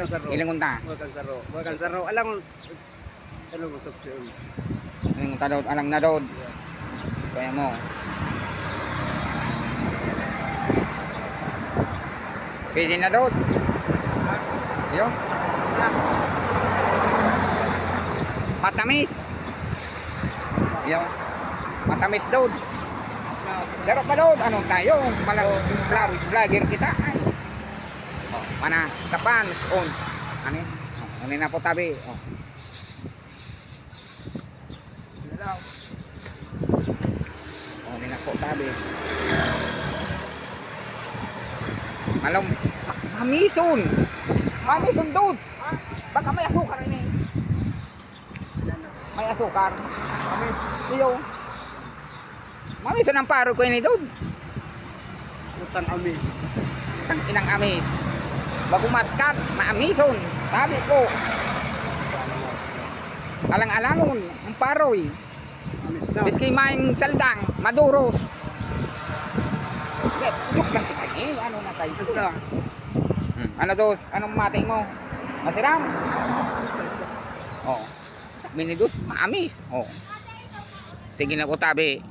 kang saro. Ilang unta? Huwag kang saro. Huwag kang saro. Alang ano mo tupsiyon. Ilang unta daw, alang na daw. Kaya mo. Pwede na daw. Yo. Matamis. Yo. Matamis daw. Pero pa daw, ano tayo? Vlogger kita. Ay. Oh, mana kapan on. Ano? Oh, ano na po tabi. Oh. Oh, ano na po tabi. Malam, mamison. Mamison dudes. Baka may asukar ini. May asukar. Iyo. Mamison ang paro ko ini dude. Utang amin. Ang inang amis. Bago maskat, maamison. Sabi ko. Alang-alangon, ang paroy. Amis na. Biski maing saldang, maduros. Look lang kita eh. Ano na tayo? Ito lang. Ano dos? Anong mati mo? Masiram? Oh. Minidus, maamis. Oh. Sige na po tabi.